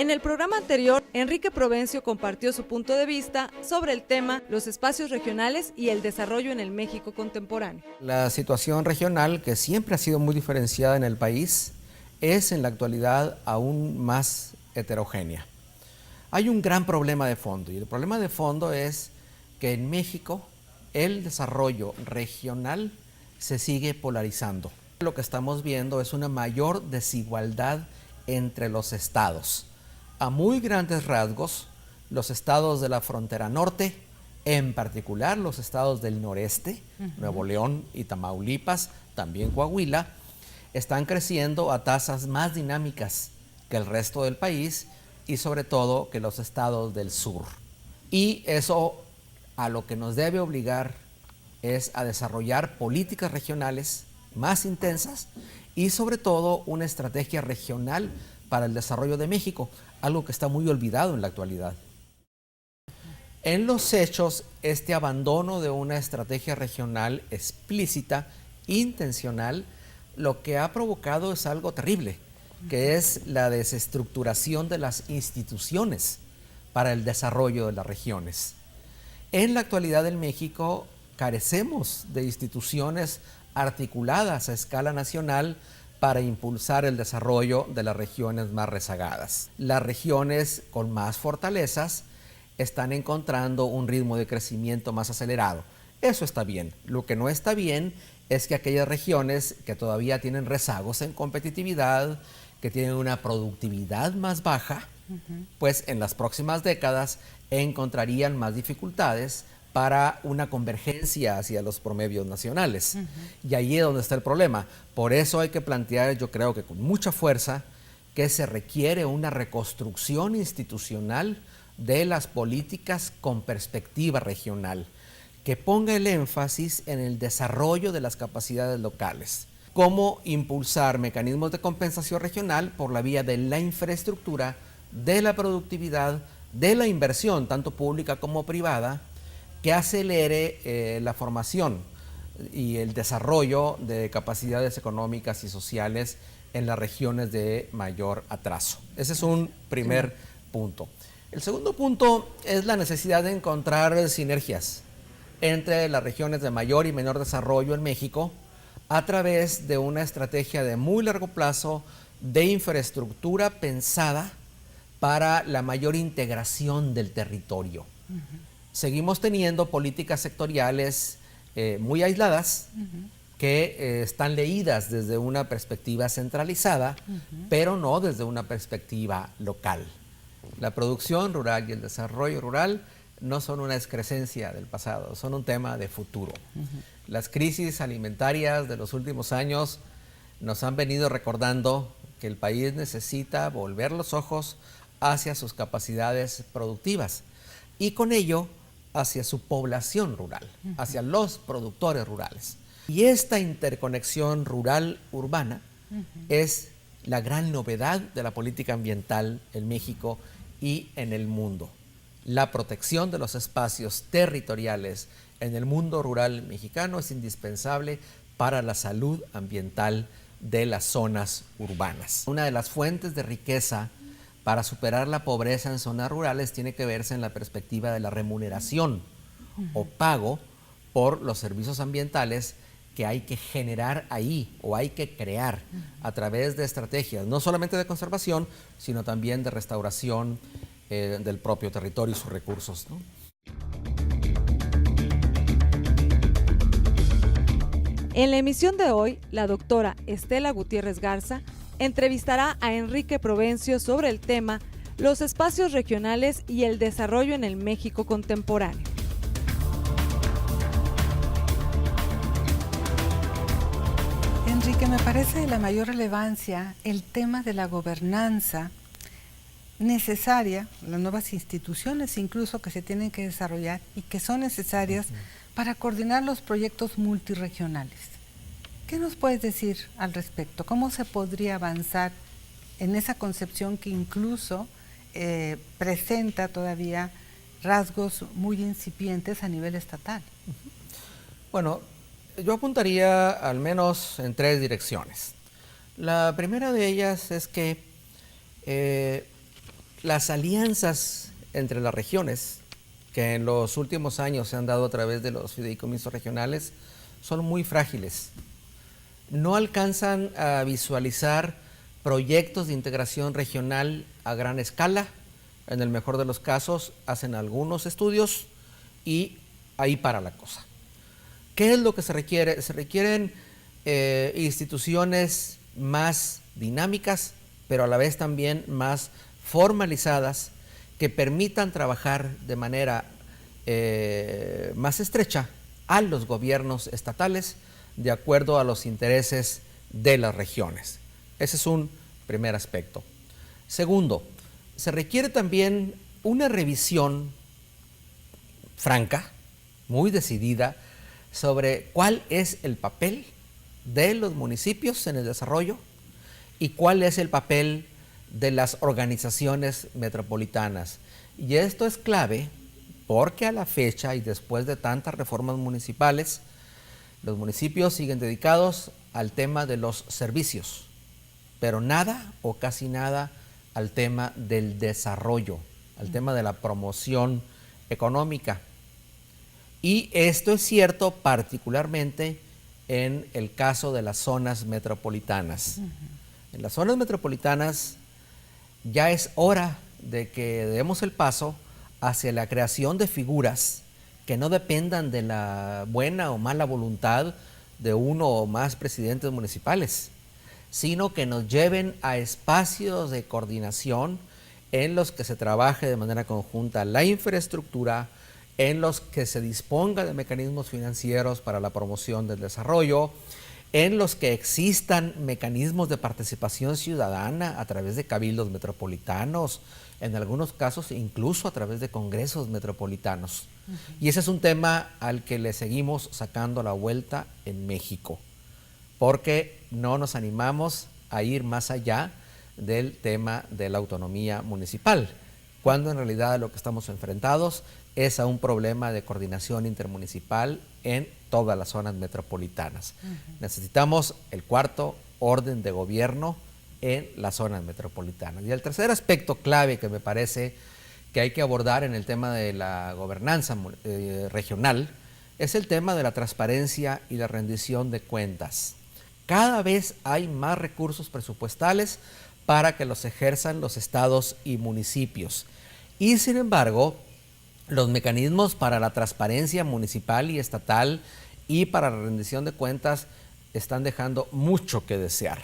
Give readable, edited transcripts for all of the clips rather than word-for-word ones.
En el programa anterior, Enrique Provencio compartió su punto de vista sobre el tema los espacios regionales y el desarrollo en el México contemporáneo. La situación regional, que siempre ha sido muy diferenciada en el país, es en la actualidad aún más heterogénea. Hay un gran problema de fondo, y el problema de fondo es que en México el desarrollo regional se sigue polarizando. Lo que estamos viendo es una mayor desigualdad entre los estados. A muy grandes rasgos, los estados de la frontera norte, en particular los estados del noreste, Nuevo León y Tamaulipas, también Coahuila, están creciendo a tasas más dinámicas que el resto del país y sobre todo que los estados del sur. Y eso a lo que nos debe obligar es a desarrollar políticas regionales más intensas y sobre todo una estrategia regional para el desarrollo de México, algo que está muy olvidado en la actualidad. En los hechos, este abandono de una estrategia regional explícita, intencional, lo que ha provocado es algo terrible, que es la desestructuración de las instituciones para el desarrollo de las regiones. En la actualidad en México carecemos de instituciones articuladas a escala nacional para impulsar el desarrollo de las regiones más rezagadas. Las regiones con más fortalezas están encontrando un ritmo de crecimiento más acelerado. Eso está bien. Lo que no está bien es que aquellas regiones que todavía tienen rezagos en competitividad, que tienen una productividad más baja, pues en las próximas décadas encontrarían más dificultades para una convergencia hacia los promedios nacionales. Y ahí es donde está el problema. Por eso hay que plantear, yo creo que con mucha fuerza, que se requiere una reconstrucción institucional de las políticas con perspectiva regional, que ponga el énfasis en el desarrollo de las capacidades locales. Cómo impulsar mecanismos de compensación regional por la vía de la infraestructura, de la productividad, de la inversión, tanto pública como privada, que acelere la formación y el desarrollo de capacidades económicas y sociales en las regiones de mayor atraso. Ese es un primer punto. El segundo punto es la necesidad de encontrar sinergias entre las regiones de mayor y menor desarrollo en México a través de una estrategia de muy largo plazo de infraestructura pensada para la mayor integración del territorio. Seguimos teniendo políticas sectoriales muy aisladas que están leídas desde una perspectiva centralizada, pero no desde una perspectiva local. La producción rural y el desarrollo rural no son una excrescencia del pasado, son un tema de futuro. Las crisis alimentarias de los últimos años nos han venido recordando que el país necesita volver los ojos hacia sus capacidades productivas y con ello hacia su población rural, hacia los productores rurales. Y esta interconexión rural-urbana es la gran novedad de la política ambiental en México y en el mundo. La protección de los espacios territoriales en el mundo rural mexicano es indispensable para la salud ambiental de las zonas urbanas. Una de las fuentes de riqueza para superar la pobreza en zonas rurales tiene que verse en la perspectiva de la remuneración o pago por los servicios ambientales que hay que generar ahí o hay que crear a través de estrategias, no solamente de conservación, sino también de restauración del propio territorio y sus recursos, ¿no? En la emisión de hoy, la doctora Estela Gutiérrez Garza entrevistará a Enrique Provencio sobre el tema los espacios regionales y el desarrollo en el México contemporáneo. Enrique, me parece de la mayor relevancia el tema de la gobernanza necesaria, las nuevas instituciones incluso que se tienen que desarrollar y que son necesarias para coordinar los proyectos multirregionales. ¿Qué nos puedes decir al respecto? ¿Cómo se podría avanzar en esa concepción que incluso presenta todavía rasgos muy incipientes a nivel estatal? Bueno, yo apuntaría al menos en tres direcciones. La primera de ellas es que las alianzas entre las regiones, que en los últimos años se han dado a través de los fideicomisos regionales, son muy frágiles. No alcanzan a visualizar proyectos de integración regional a gran escala. En el mejor de los casos hacen algunos estudios y ahí para la cosa. ¿Qué es lo que se requiere? Se requieren instituciones más dinámicas, pero a la vez también más formalizadas, que permitan trabajar de manera más estrecha a los gobiernos estatales de acuerdo a los intereses de las regiones. Ese es un primer aspecto. Segundo, se requiere también una revisión franca, muy decidida, sobre cuál es el papel de los municipios en el desarrollo y cuál es el papel de las organizaciones metropolitanas. Y esto es clave porque a la fecha y después de tantas reformas municipales, los municipios siguen dedicados al tema de los servicios, pero nada o casi nada al tema del desarrollo, al tema de la promoción económica. Y esto es cierto particularmente en el caso de las zonas metropolitanas. En las zonas metropolitanas ya es hora de que demos el paso hacia la creación de figuras que no dependan de la buena o mala voluntad de uno o más presidentes municipales, sino que nos lleven a espacios de coordinación en los que se trabaje de manera conjunta la infraestructura, en los que se disponga de mecanismos financieros para la promoción del desarrollo, en los que existan mecanismos de participación ciudadana a través de cabildos metropolitanos, en algunos casos incluso a través de congresos metropolitanos. Y ese es un tema al que le seguimos sacando la vuelta en México, porque no nos animamos a ir más allá del tema de la autonomía municipal, cuando en realidad lo que estamos enfrentados es a un problema de coordinación intermunicipal en todas las zonas metropolitanas. Necesitamos el cuarto orden de gobierno en las zonas metropolitanas. Y el tercer aspecto clave que me parece que hay que abordar en el tema de la gobernanza regional es el tema de la transparencia y la rendición de cuentas. Cada vez hay más recursos presupuestales para que los ejerzan los estados y municipios. Y sin embargo, los mecanismos para la transparencia municipal y estatal y para la rendición de cuentas están dejando mucho que desear.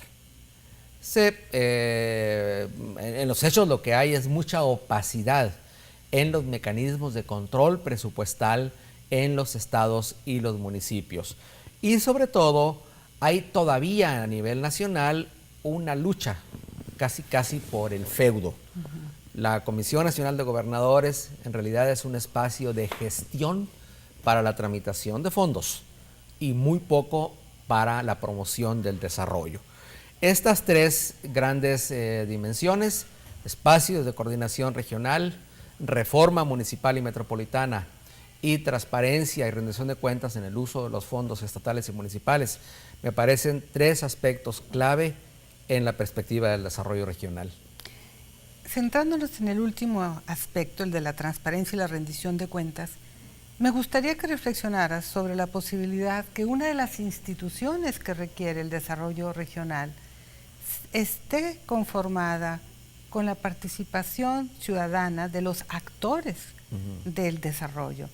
En los hechos lo que hay es mucha opacidad en los mecanismos de control presupuestal en los estados y los municipios. Y sobre todo, hay todavía a nivel nacional una lucha casi por el feudo. La Comisión Nacional de Gobernadores en realidad es un espacio de gestión para la tramitación de fondos y muy poco para la promoción del desarrollo. Estas tres grandes dimensiones, espacios de coordinación regional, reforma municipal y metropolitana y transparencia y rendición de cuentas en el uso de los fondos estatales y municipales, me parecen tres aspectos clave en la perspectiva del desarrollo regional. Centrándonos en el último aspecto, el de la transparencia y la rendición de cuentas, me gustaría que reflexionaras sobre la posibilidad que una de las instituciones que requiere el desarrollo regional esté conformada con la participación ciudadana de los actores del desarrollo,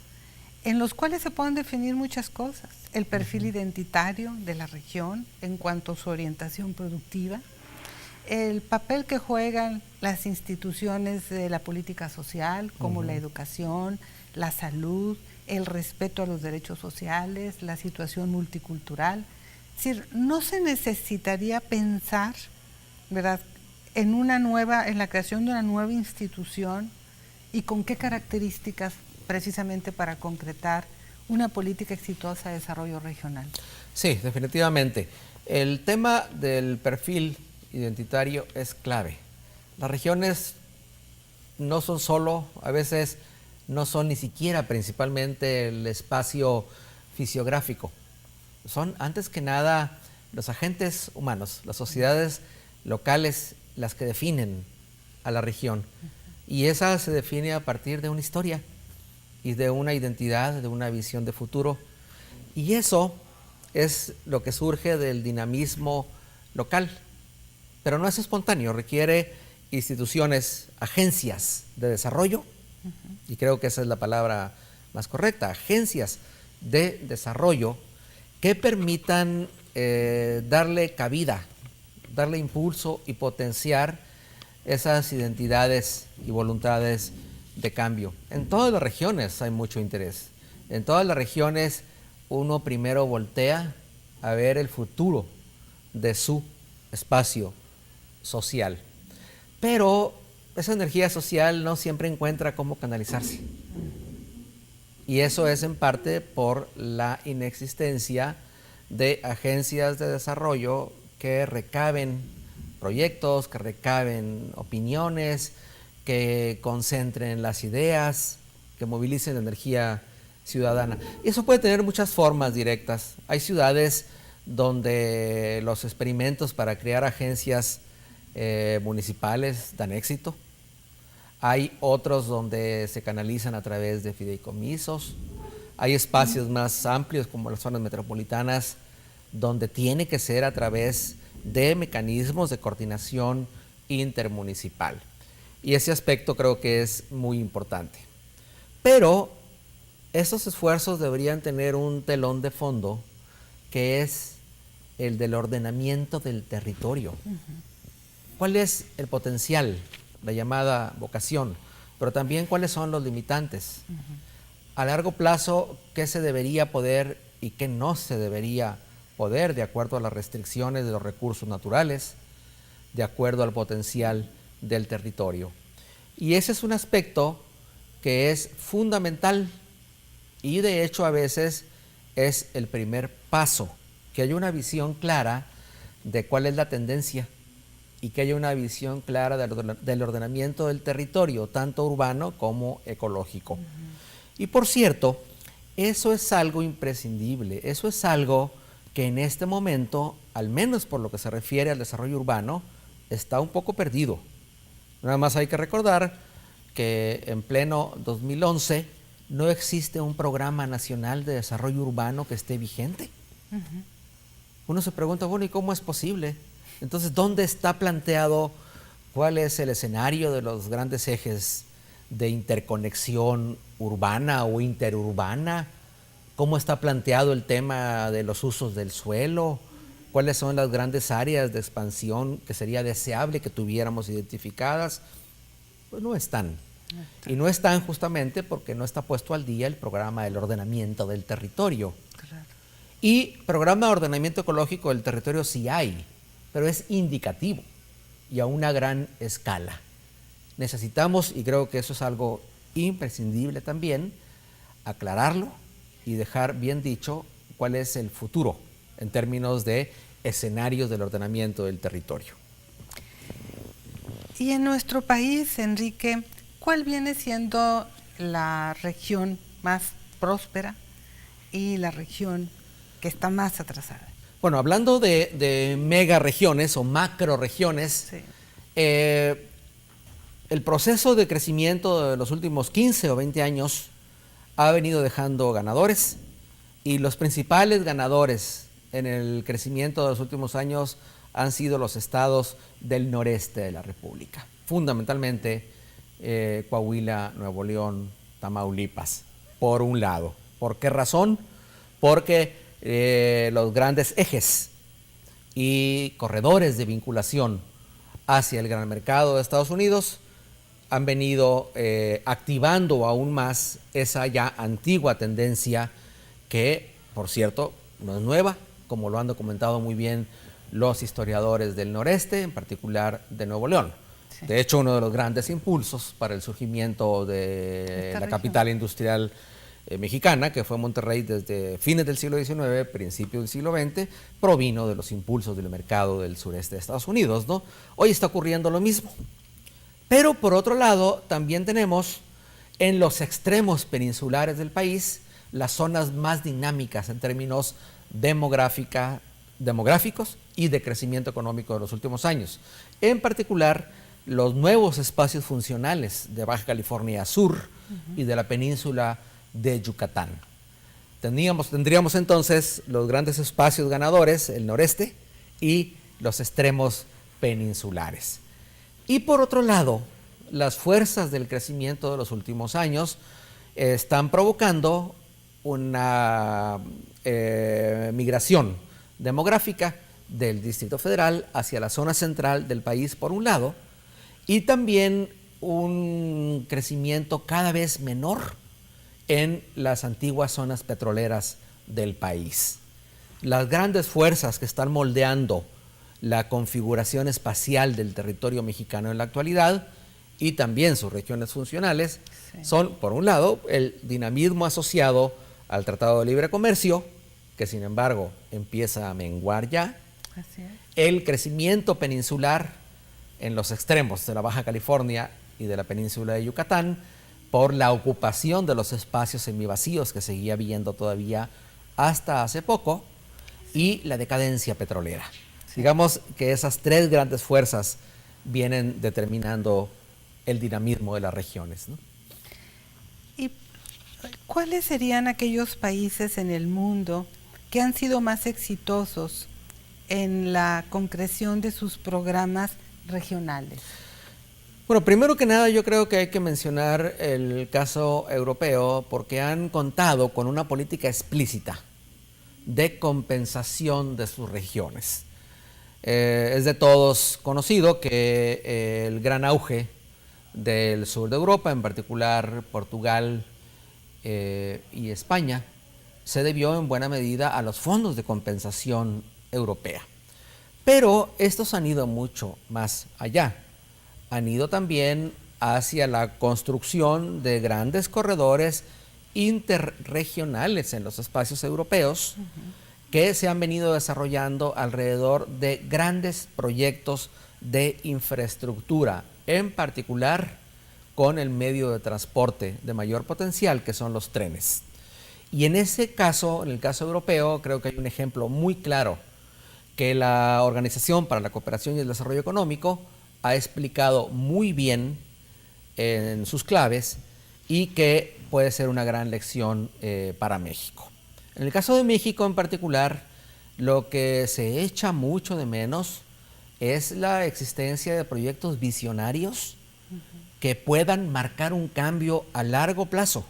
en los cuales se pueden definir muchas cosas: el perfil identitario de la región en cuanto a su orientación productiva, el papel que juegan las instituciones de la política social, como la educación, la salud, el respeto a los derechos sociales, la situación multicultural. Es decir, no se necesitaría pensar, ¿verdad?, en la creación de una nueva institución, y con qué características precisamente para concretar una política exitosa de desarrollo regional. Sí, definitivamente. El tema del perfil identitario es clave. Las regiones no son solo, a veces no son ni siquiera principalmente el espacio fisiográfico. Son antes que nada los agentes humanos, las sociedades locales, las que definen a la región. y esa se define a partir de una historia y de una identidad, de una visión de futuro. Y eso es lo que surge del dinamismo local. Pero no es espontáneo, requiere instituciones, agencias de desarrollo, y creo que esa es la palabra más correcta, agencias de desarrollo que permitan darle cabida, darle impulso y potenciar esas identidades y voluntades de cambio. En todas las regiones hay mucho interés. En todas las regiones uno primero voltea a ver el futuro de su espacio social. Pero esa energía social no siempre encuentra cómo canalizarse. Y eso es en parte por la inexistencia de agencias de desarrollo que recaben proyectos, que recaben opiniones, que concentren las ideas, que movilicen energía ciudadana. Y eso puede tener muchas formas directas. Hay ciudades donde los experimentos para crear agencias municipales dan éxito. Hay otros donde se canalizan a través de fideicomisos. Hay espacios más amplios como las zonas metropolitanas donde tiene que ser a través de mecanismos de coordinación intermunicipal. Y ese aspecto creo que es muy importante. Pero esos esfuerzos deberían tener un telón de fondo que es el del ordenamiento del territorio. ¿Cuál es el potencial, la llamada vocación? Pero también cuáles son los limitantes. A largo plazo, ¿qué se debería poder y qué no se debería poder de acuerdo a las restricciones de los recursos naturales, de acuerdo al potencial del territorio? Y ese es un aspecto que es fundamental y de hecho a veces es el primer paso, que haya una visión clara de cuál es la tendencia y que haya una visión clara del ordenamiento del territorio, tanto urbano como ecológico. Y por cierto, eso es algo imprescindible, eso es algo que en este momento, al menos por lo que se refiere al desarrollo urbano, está un poco perdido. Nada más hay que recordar que en pleno 2011 no existe un programa nacional de desarrollo urbano que esté vigente. Uno se pregunta, bueno, ¿y cómo es posible? Entonces, ¿dónde está planteado cuál es el escenario de los grandes ejes de interconexión urbana o interurbana? ¿Cómo está planteado el tema de los usos del suelo? ¿Cuáles son las grandes áreas de expansión que sería deseable que tuviéramos identificadas? Pues no están. Y no están justamente porque no está puesto al día el programa del ordenamiento del territorio. Claro. Y programa de ordenamiento ecológico del territorio sí hay, pero es indicativo y a una gran escala. Necesitamos, y creo que eso es algo imprescindible también, aclararlo y dejar bien dicho cuál es el futuro en términos de escenarios del ordenamiento del territorio. Y en nuestro país, Enrique, ¿cuál viene siendo la región más próspera y la región que está más atrasada? Bueno, hablando de megaregiones o macroregiones, sí. El proceso de crecimiento de los últimos 15 o 20 años ha venido dejando ganadores, y los principales ganadores en el crecimiento de los últimos años han sido los estados del noreste de la República, fundamentalmente Coahuila, Nuevo León, Tamaulipas, por un lado. ¿Por qué razón? Porque los grandes ejes y corredores de vinculación hacia el gran mercado de Estados Unidos han venido activando aún más esa ya antigua tendencia que, por cierto, no es nueva, como lo han documentado muy bien los historiadores del noreste, en particular de Nuevo León. Sí. De hecho, uno de los grandes impulsos para el surgimiento de la capital industrial mexicana, que fue Monterrey desde fines del siglo XIX, principios del siglo XX, provino de los impulsos del mercado del sureste de Estados Unidos, ¿no? Hoy está ocurriendo lo mismo. Pero por otro lado, también tenemos en los extremos peninsulares del país las zonas más dinámicas en términos demográficos y de crecimiento económico de los últimos años. En particular, los nuevos espacios funcionales de Baja California Sur y de la península de Yucatán. Tendríamos entonces los grandes espacios ganadores, el noreste y los extremos peninsulares. Y por otro lado, las fuerzas del crecimiento de los últimos años están provocando una migración demográfica del Distrito Federal hacia la zona central del país por un lado, y también un crecimiento cada vez menor en las antiguas zonas petroleras del país. Las grandes fuerzas que están moldeando la configuración espacial del territorio mexicano en la actualidad y también sus regiones funcionales son, por un lado, el dinamismo asociado al Tratado de Libre Comercio, que sin embargo empieza a menguar ya, el crecimiento peninsular en los extremos de la Baja California y de la península de Yucatán por la ocupación de los espacios semivacíos que seguía habiendo todavía hasta hace poco, y la decadencia petrolera. Digamos que esas tres grandes fuerzas vienen determinando el dinamismo de las regiones, ¿no? ¿Y cuáles serían aquellos países en el mundo que han sido más exitosos en la concreción de sus programas regionales? Bueno, primero que nada yo creo que hay que mencionar el caso europeo porque han contado con una política explícita de compensación de sus regiones. Es de todos conocido que el gran auge del sur de Europa, en particular Portugal y España, se debió en buena medida a los fondos de compensación europea. Pero estos han ido mucho más allá. Han ido también hacia la construcción de grandes corredores interregionales en los espacios europeos que se han venido desarrollando alrededor de grandes proyectos de infraestructura, en particular con el medio de transporte de mayor potencial, que son los trenes. Y en ese caso, en el caso europeo, creo que hay un ejemplo muy claro que la Organización para la Cooperación y el Desarrollo Económico ha explicado muy bien en sus claves y que puede ser una gran lección para México. En el caso de México en particular, lo que se echa mucho de menos es la existencia de proyectos visionarios que puedan marcar un cambio a largo plazo,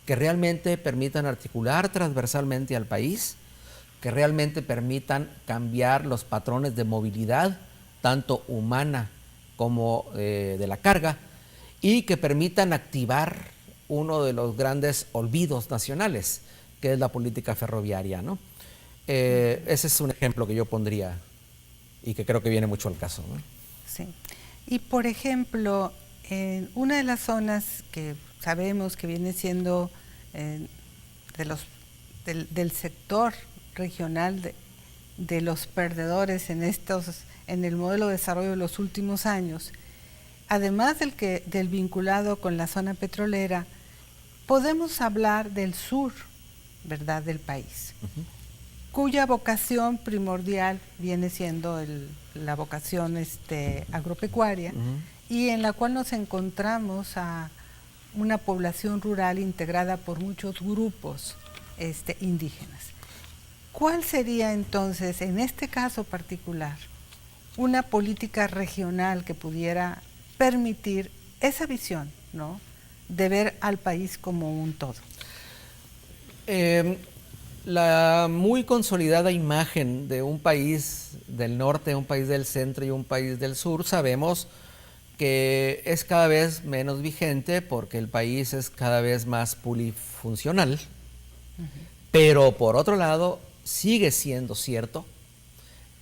que realmente permitan articular transversalmente al país, que realmente permitan cambiar los patrones de movilidad, tanto humana como de la carga, y que permitan activar uno de los grandes olvidos nacionales, que es la política ferroviaria, ¿no? Ese es un ejemplo que yo pondría y que creo que viene mucho al caso, ¿no? Sí. Y por ejemplo, en una de las zonas que sabemos que viene siendo del sector regional de los perdedores en el modelo de desarrollo de los últimos años, además del vinculado con la zona petrolera, podemos hablar del sur, ¿verdad?, del país, cuya vocación primordial viene siendo la vocación agropecuaria, y en la cual nos encontramos a una población rural integrada por muchos grupos indígenas. ¿Cuál sería entonces, en este caso particular, una política regional que pudiera permitir esa visión, ¿no?, de ver al país como un todo? La muy consolidada imagen de un país del norte, un país del centro y un país del sur, sabemos que es cada vez menos vigente porque el país es cada vez más polifuncional, pero por otro lado sigue siendo cierto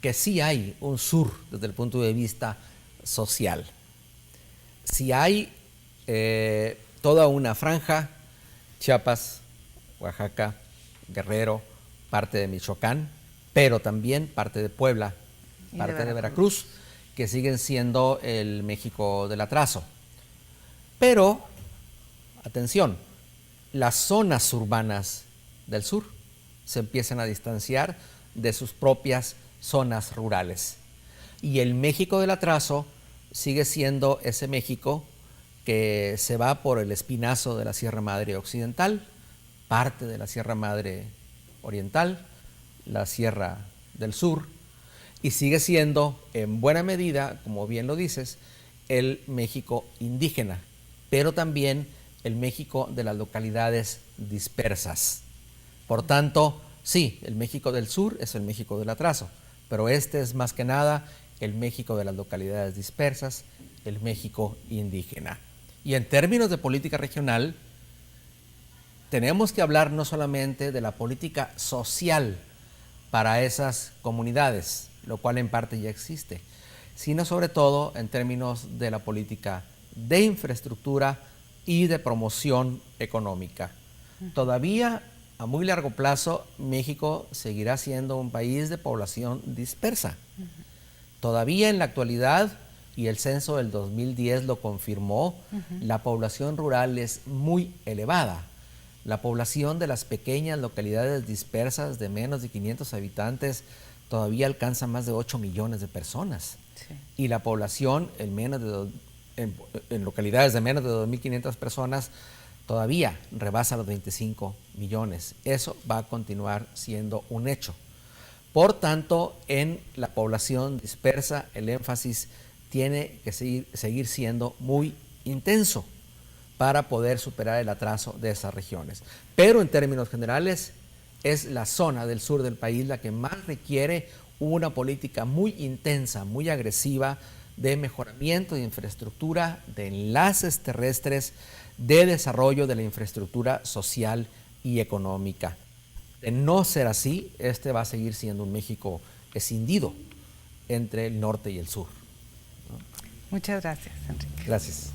que sí hay un sur desde el punto de vista social. Sí hay toda una franja, Chiapas, Oaxaca, Guerrero, parte de Michoacán, pero también parte de Puebla, parte de Veracruz, que siguen siendo el México del atraso. Pero, atención, las zonas urbanas del sur se empiezan a distanciar de sus propias zonas rurales. Y el México del atraso sigue siendo ese México que se va por el espinazo de la Sierra Madre Occidental, parte de la Sierra Madre Oriental, la Sierra del Sur, y sigue siendo en buena medida, como bien lo dices, el México indígena, pero también el México de las localidades dispersas. Por tanto, sí, el México del Sur es el México del atraso, pero este es más que nada el México de las localidades dispersas, el México indígena. Y en términos de política regional, tenemos que hablar no solamente de la política social para esas comunidades, lo cual en parte ya existe, sino sobre todo en términos de la política de infraestructura y de promoción económica. Todavía a muy largo plazo México seguirá siendo un país de población dispersa. Todavía en la actualidad, y el censo del 2010 lo confirmó, la población rural es muy elevada. La población de las pequeñas localidades dispersas de menos de 500 habitantes todavía alcanza más de 8 millones de personas. Sí. Y la población en localidades de menos de 2.500 personas todavía rebasa los 25 millones. Eso va a continuar siendo un hecho. Por tanto, en la población dispersa, el énfasis tiene que seguir siendo muy intenso para poder superar el atraso de esas regiones. Pero en términos generales, es la zona del sur del país la que más requiere una política muy intensa, muy agresiva de mejoramiento de infraestructura, de enlaces terrestres, de desarrollo de la infraestructura social y económica. De no ser así, este va a seguir siendo un México escindido entre el norte y el sur, ¿no? Muchas gracias, Enrique. Gracias.